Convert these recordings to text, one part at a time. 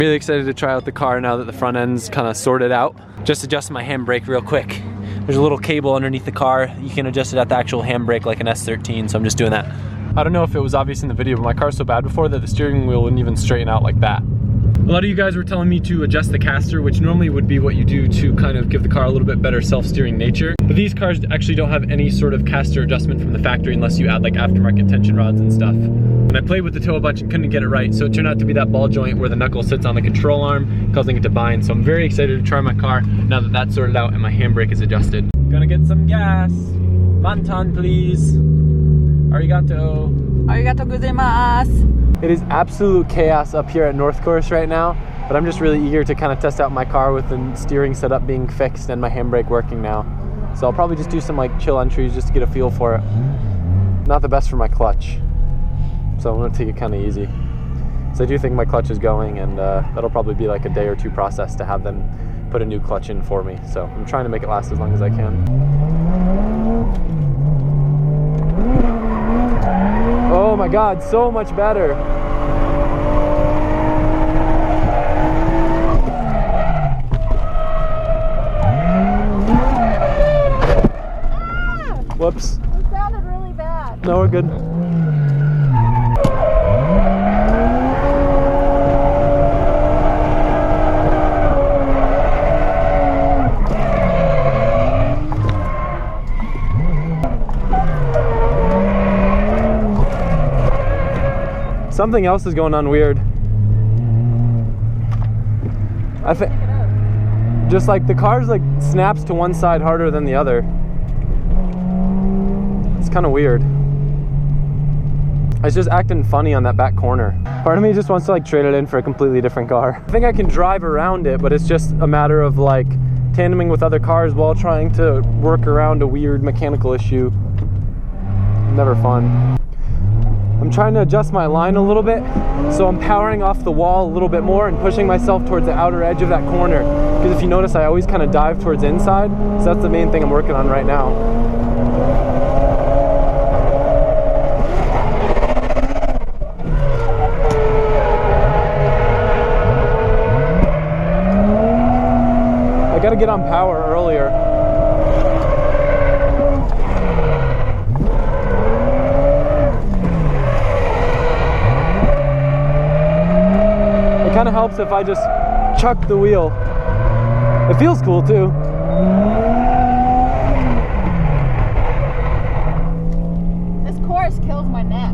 Really excited to try out the car now that the front end's kind of sorted out. Just adjust my handbrake real quick. There's a little cable underneath the car. You can adjust it at the actual handbrake like an S13, so I'm just doing that. I don't know if it was obvious in the video, but my car's so bad before that the steering wheel wouldn't even straighten out like that. A lot of you guys were telling me to adjust the caster, which normally would be what you do to kind of give the car a little bit better self-steering nature. But these cars actually don't have any sort of caster adjustment from the factory unless you add like aftermarket tension rods and stuff. And I played with the toe a bunch and couldn't get it right, so it turned out to be that ball joint where the knuckle sits on the control arm, causing it to bind. So I'm very excited to try my car now that that's sorted out and my handbrake is adjusted. Gonna get some gas. Mantan, please. Arigato. Arigato gozaimasu. It is absolute chaos up here at North Course right now, but I'm just really eager to kind of test out my car with the steering setup being fixed and my handbrake working now. So I'll probably just do some like chill entries just to get a feel for it. Not the best for my clutch, so I'm gonna take it kind of easy. So I do think my clutch is going, and that'll probably be like a day or two process to have them put a new clutch in for me. So I'm trying to make it last as long as I can. Oh my God, so much better. Whoops. It sounded really bad. No, we're good. Something else is going on weird. I think just like the car's like snaps to one side harder than the other. It's kind of weird. It's just acting funny on that back corner. Part of me just wants to like trade it in for a completely different car. I think I can drive around it, but it's just a matter of like tandeming with other cars while trying to work around a weird mechanical issue. Never fun. I'm trying to adjust my line a little bit, so I'm powering off the wall a little bit more and pushing myself towards the outer edge of that corner. Because if you notice, I always kind of dive towards the inside, so that's the main thing I'm working on right now. I gotta get on power earlier. It kind of helps if I just chuck the wheel. It feels cool too. This course kills my neck.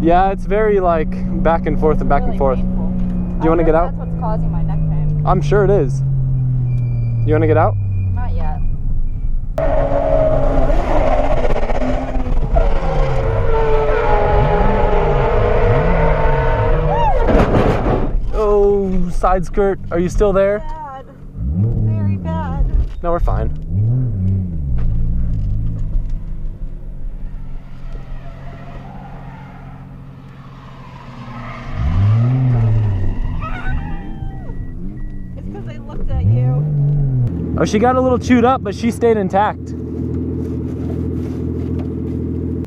Yeah, it's very like back and forth and back and forth. Painful. Do you want to get out? That's what's causing my neck pain. I'm sure it is. You want to get out? Not yet. Oh, side skirt. Are you still there? Bad. Very bad. No, we're fine. It's because I looked at you. Oh, she got a little chewed up, but she stayed intact.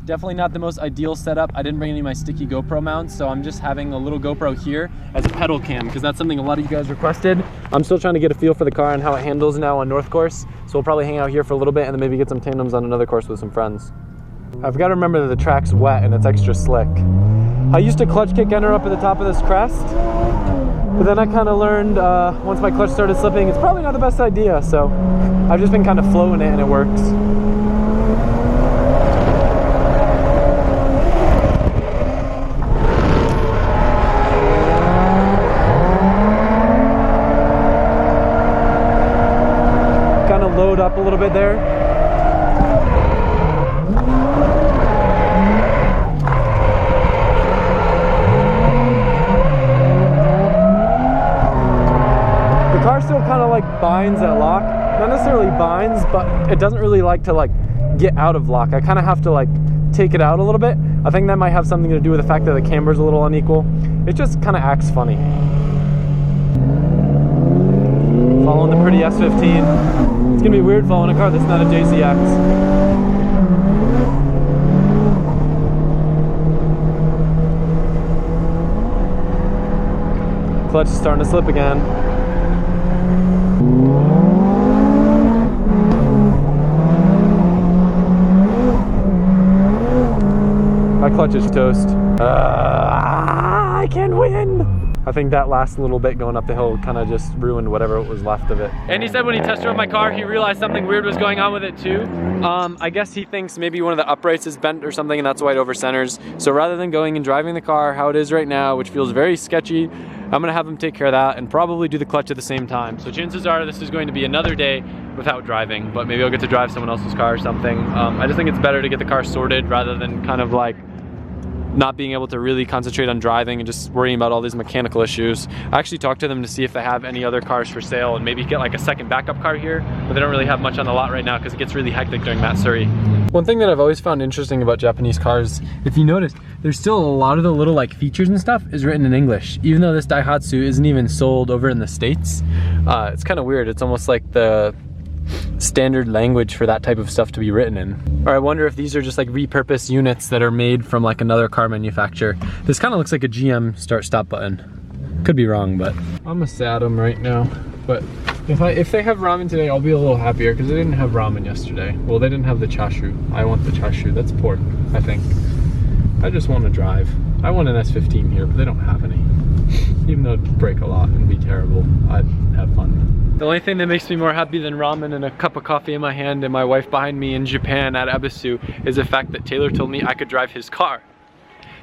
Definitely not the most ideal setup. I didn't bring any of my sticky GoPro mounts, so I'm just having a little GoPro here as a pedal cam, because that's something a lot of you guys requested. I'm still trying to get a feel for the car and how it handles now on North Course, so we'll probably hang out here for a little bit and then maybe get some tandems on another course with some friends. I've got to remember that the track's wet and it's extra slick. I used to clutch kick enter up at the top of this crest, but then I kind of learned once my clutch started slipping, it's probably not the best idea, so I've just been kind of floating it and it works. Load up a little bit there. The car still kind of like binds at lock. Not necessarily binds, but it doesn't really like to like get out of lock. I kind of have to like take it out a little bit. I think that might have something to do with the fact that the camber's a little unequal. It just kind of acts funny. Following the pretty S15. It's gonna be weird following a car that's not a JZX. clutch is starting to slip again. My clutch is toast. I can't win! I think that last little bit going up the hill kind of just ruined whatever was left of it. And he said when he test drove my car, he realized something weird was going on with it too. I guess he thinks maybe one of the uprights is bent or something, and that's why it over centers. So rather than going and driving the car how it is right now, which feels very sketchy, I'm gonna have him take care of that and probably do the clutch at the same time. So chances are this is going to be another day without driving, but maybe I'll get to drive someone else's car or something. I just think it's better to get the car sorted rather than kind of like not being able to really concentrate on driving and just worrying about all these mechanical issues. I actually talked to them to see if they have any other cars for sale and maybe get like a second backup car here, but they don't really have much on the lot right now because it gets really hectic during Matsuri. One thing that I've always found interesting about Japanese cars, if you notice, there's still a lot of the little like features and stuff is written in English, even though this Daihatsu isn't even sold over in the States. It's kind of weird. It's almost like the standard language for that type of stuff to be written in. Or I wonder if these are just like repurposed units that are made from like another car manufacturer. This kind of looks like a GM start-stop button. Could be wrong, but I'm a Saddam right now. But if they have ramen today, I'll be a little happier because they didn't have ramen yesterday. Well, they didn't have the chashu. I want the chashu. That's pork, I think. I just want to drive. I want an S15 here, but they don't have any. Even though it'd break a lot and be terrible, I'd have fun. The only thing that makes me more happy than ramen and a cup of coffee in my hand and my wife behind me in Japan at Ebisu is the fact that Taylor told me I could drive his car.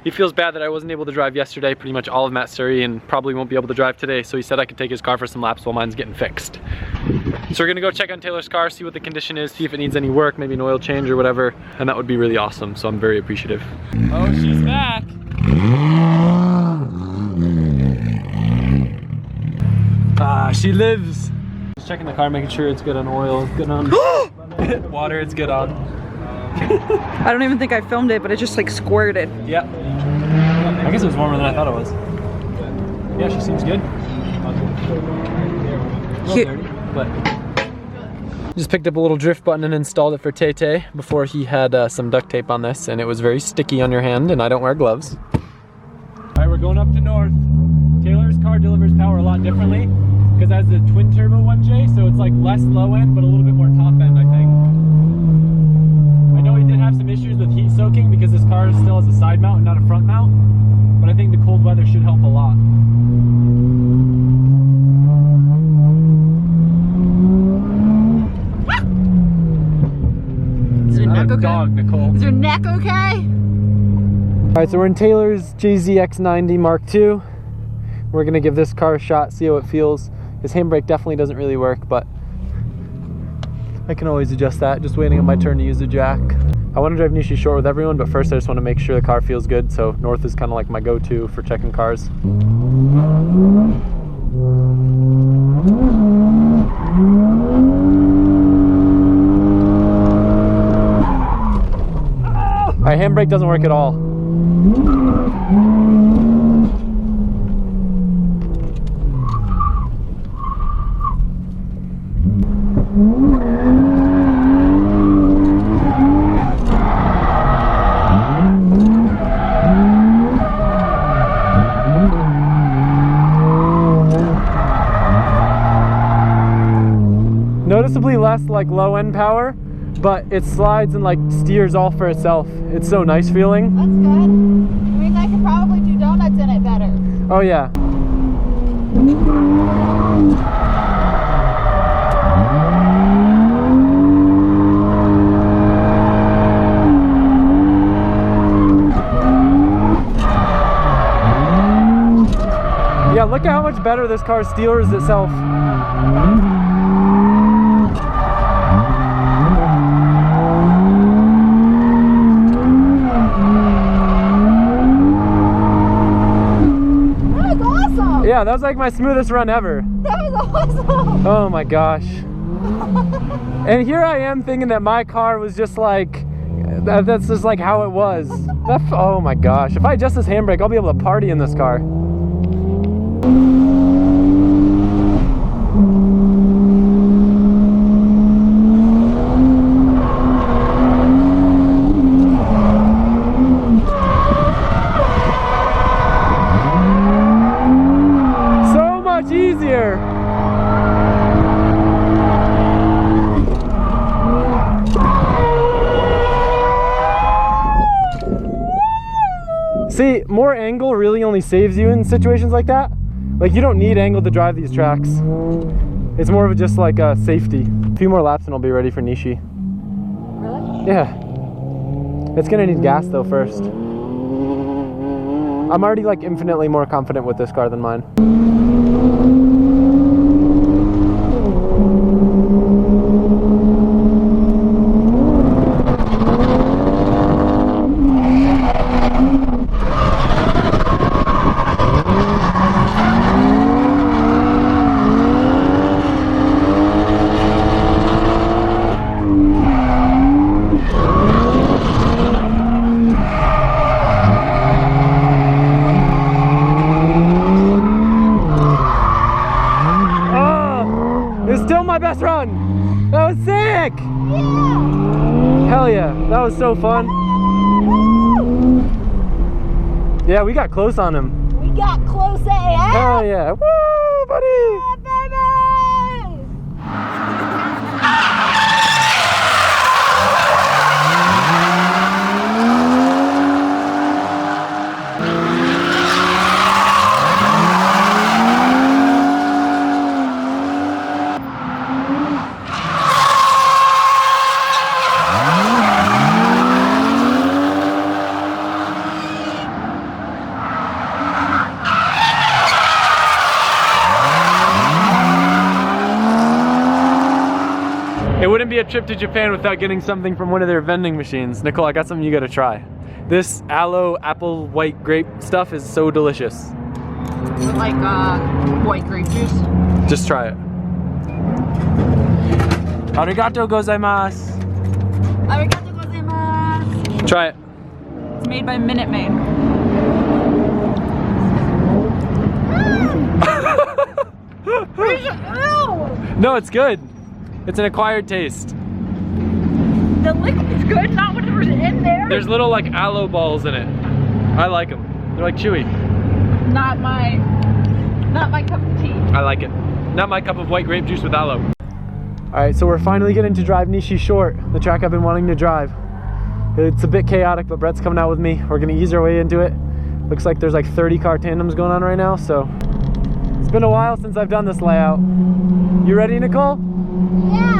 He feels bad that I wasn't able to drive yesterday, pretty much all of Matsuri, and probably won't be able to drive today, so he said I could take his car for some laps while mine's getting fixed. So we're gonna go check on Taylor's car, see what the condition is, see if it needs any work, maybe an oil change or whatever, and that would be really awesome, so I'm very appreciative. Oh, she's back! She lives! Just checking the car, making sure it's good on oil, it's good on water, it's good on. I don't even think I filmed it, but it just like squirted. Yep. I guess it was warmer than I thought it was. Yeah, she seems good. A little dirty, but. Just picked up a little drift button and installed it for Tay before he had some duct tape on this, and it was very sticky on your hand, and I don't wear gloves. Alright, we're going up to north. Taylor's car delivers power a lot differently because it has the twin turbo 1J, so it's like less low end but a little bit more top end, I think. I know he did have some issues with heat soaking because this car still has a side mount and not a front mount, but I think the cold weather should help a lot. Is your neck okay? Dog, Nicole. Is your neck okay? Alright, so we're in Taylor's JZX90 Mark II. We're gonna give this car a shot, see how it feels. His handbrake definitely doesn't really work, but I can always adjust that. Just waiting on my turn to use the jack. I want to drive Nishi short with everyone, but first I just want to make sure the car feels good, so north is kind of like my go-to for checking cars. My handbrake doesn't work at all. Noticeably less like low end power, but it slides and like steers all for itself. It's so nice feeling. That's good. I mean, I could probably do donuts in it better. Oh yeah. Yeah, look at how much better this car steers itself. Yeah, that was like my smoothest run ever. That was awesome. Oh my gosh. And here I am thinking that my car was just like, that's just like how it was. Oh my gosh. If I adjust this handbrake, I'll be able to party in this car. So there. See, more angle really only saves you in situations like that. Like, you don't need angle to drive these tracks. It's more of just like a safety. A few more laps and I'll be ready for Nishi. Really? Yeah. It's gonna need gas though first. I'm already like infinitely more confident with this car than mine. Best run! That was sick! Yeah! Hell yeah, that was so fun. Yeah, we got close on him. We got close AF! Hell yeah! Woo, buddy! Yeah, baby! It wouldn't be a trip to Japan without getting something from one of their vending machines. Nicole, I got something you gotta try. This aloe apple white grape stuff is so delicious. Like white grape juice. Just try it. Arigato gozaimasu. Arigato gozaimasu. Try it. It's made by Minute Maid. No, it's good. It's an acquired taste. The liquid's good, not whatever's in there. There's little like aloe balls in it. I like them. They're like chewy. Not my cup of tea. I like it. Not my cup of white grape juice with aloe. All right, so we're finally getting to drive Nishi short, the track I've been wanting to drive. It's a bit chaotic, but Brett's coming out with me. We're gonna ease our way into it. Looks like there's like 30 car tandems going on right now, so it's been a while since I've done this layout. You ready, Nicole? Yeah.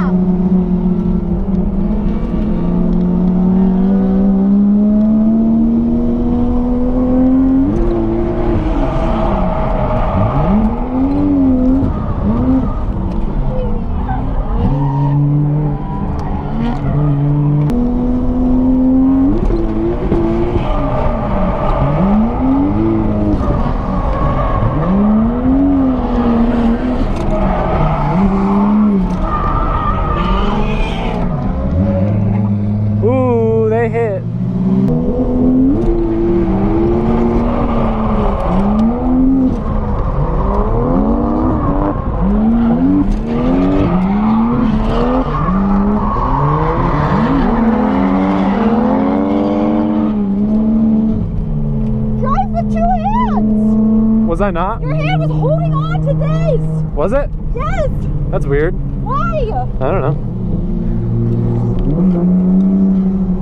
Was I not? Your hand was holding on to this. Was it? Yes. That's weird. Why? I don't know.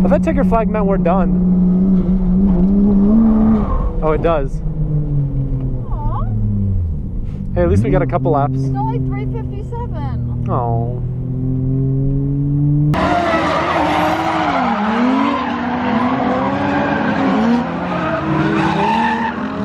I thought ticker flag meant we're done. Oh, it does. Aww. Hey, at least we got a couple laps. It's only 3:57. Oh.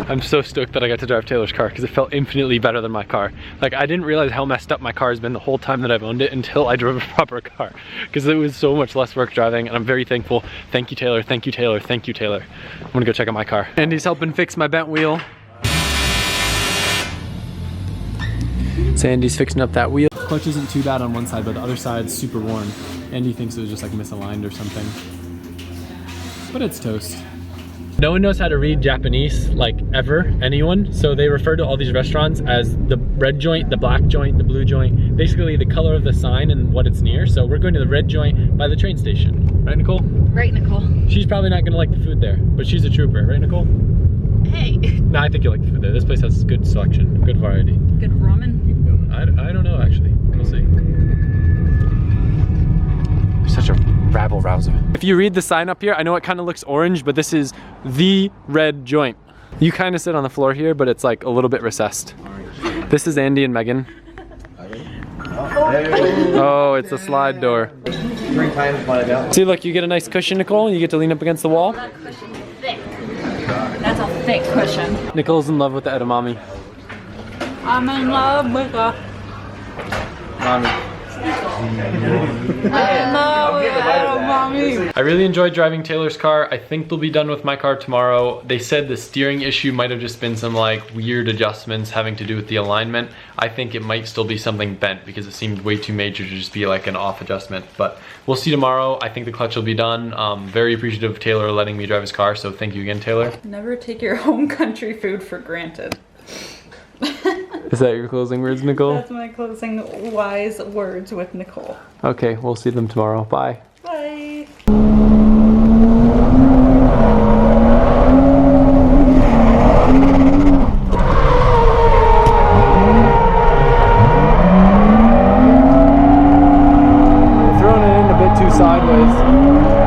I'm so stoked that I got to drive Taylor's car because it felt infinitely better than my car. Like, I didn't realize how messed up my car has been the whole time that I've owned it until I drove a proper car, because it was so much less work driving, and I'm very thankful. Thank you, Taylor. Thank you, Taylor. Thank you, Taylor. I'm gonna go check out my car. Andy's helping fix my bent wheel. So Andy's fixing up that wheel. Clutch isn't too bad on one side, but the other side's super worn. Andy thinks it was just like misaligned or something. But it's toast. No one knows how to read Japanese, like ever, anyone. So they refer to all these restaurants as the red joint, the black joint, the blue joint, basically the color of the sign and what it's near. So we're going to the red joint by the train station. Right, Nicole? Right, Nicole. She's probably not gonna like the food there, but she's a trooper, right, Nicole? Hey. No, I think you'll like the food there. This place has good selection, good variety. Good ramen. rouser. If you read the sign up here, I know it kind of looks orange, but this is the red joint. You kind of sit on the floor here, but it's like a little bit recessed. This is Andy and Megan. Oh, it's a slide door. 3 times my amount. See, look, you get a nice cushion, Nicole. You get to lean up against the wall. That cushion's thick. That's a thick cushion. Nicole's in love with the edamame. I'm in love with a... Mommy. I'm in love with edamame. I really enjoyed driving Taylor's car. I think they'll be done with my car tomorrow. They said the steering issue might have just been some like weird adjustments having to do with the alignment. I think it might still be something bent because it seemed way too major to just be like an off adjustment. But we'll see tomorrow. I think the clutch will be done. Very appreciative of Taylor letting me drive his car, so thank you again, Taylor. Never take your home country food for granted. Is that your closing words, Nicole? That's my closing wise words with Nicole. Okay, we'll see them tomorrow. Bye. Bye. Throwing it in a bit too sideways.